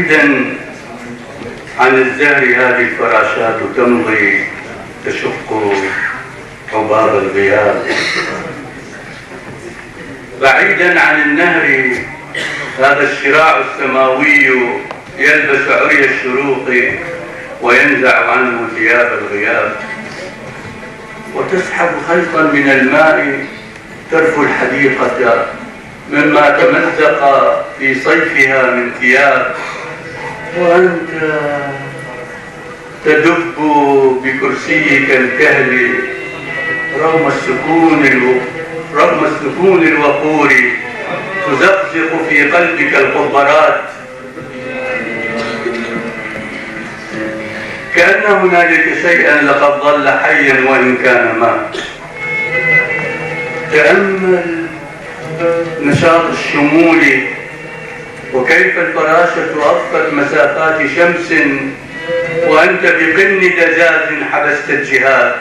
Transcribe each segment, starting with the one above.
بعيدا عن الزهر هذه الفراشات تمضي تشق عباب الغياب، بعيدا عن النهر هذا الشراع السماوي يلبس عري الشروق وينزع عنه ثياب الغياب، وتسحب خيطا من الماء ترفو الحديقة مما تمزق في صيفها من ثياب، وأنت تدب بكرسيك الكهل رغم السكون الوقور، تزقزق في قلبك القبرات كأن هنالك شيئا لقد ظل حيا وإن كان مات. تأمل نشاط الشمول وكيف الفراشة أضفت مسافات شمس وأنت بقن دجاج حبست الجهات.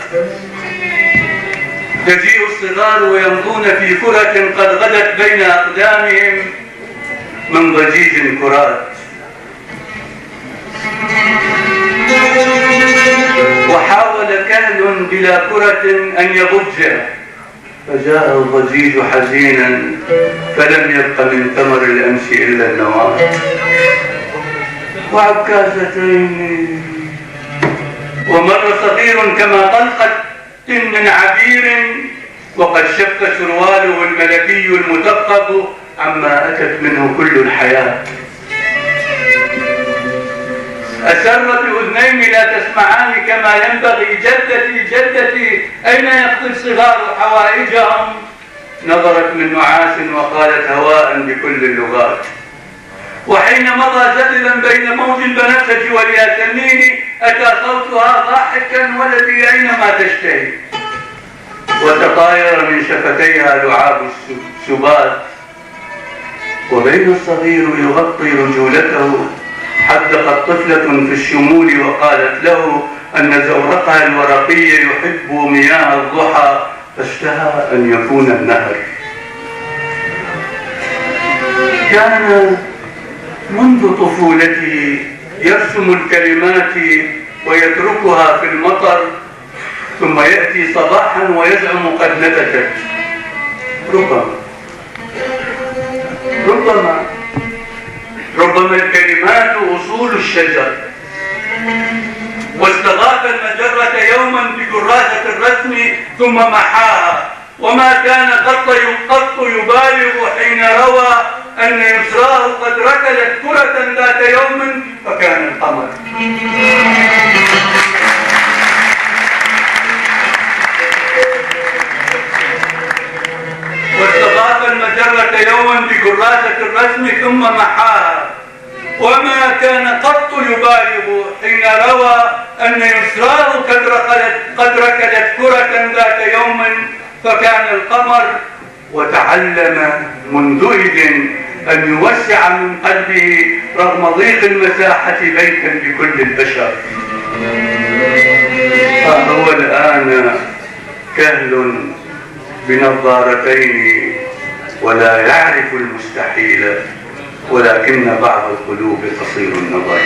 تجيء الصغار ويمضون في كرة قد غدت بين أقدامهم من ضجيج كرات، وحاول كهل بلا كرة أن يضجها فجاء الضجيج حزينا فلم يبق من ثمر الأمس إلا النواة وعكازتين. ومر صغير كما طلقت من عبير وقد شق سرواله الملكي المثقب عما أتت منه كل الحياة. أسر بأذنين لا تسمعان كما ينبغي. جدتي جدتي أين يقضي الصغار حوائجهم؟ نظرت من نعاس وقالت هواء بكل اللغات. وحين مضى زللا بين موج البنفسج والياسمين أتى صوتها ضاحكا ولدي أينما تشتهي، وتطاير من شفتيها لعاب السبات. وبين الصغير يغطي رجولته حدقت طفلة في الشمول وقالت له أن زورقها الورقي يحب مياه الضحى فاشتهى أن يكون النهر. كان منذ طفولته يرسم الكلمات ويتركها في المطر ثم يأتي صباحا ويزعم قد نبتت. ربما الكلمات أصول الشجر. واستضاف المجرة يوما بكراسة الرسم ثم محاها، وما كان قط يبالغ حين روى أن يسراه قد ركلت كرة ذات يوم فكان القمر. واستضاف المجرة يوما بكراسة الرسم ثم محاها، وما كان قط يبالغ حين روى أن يسراه قد ركلت كرة ذات يوم فكان القمر. وتعلم منذ إذ أن يوسع من قلبه رغم ضيق المساحة بيتا لكل البشر. فهو الآن كهل بنظارتين ولا يعرف المستحيل، ولكن بعض القلوب قصير النظر.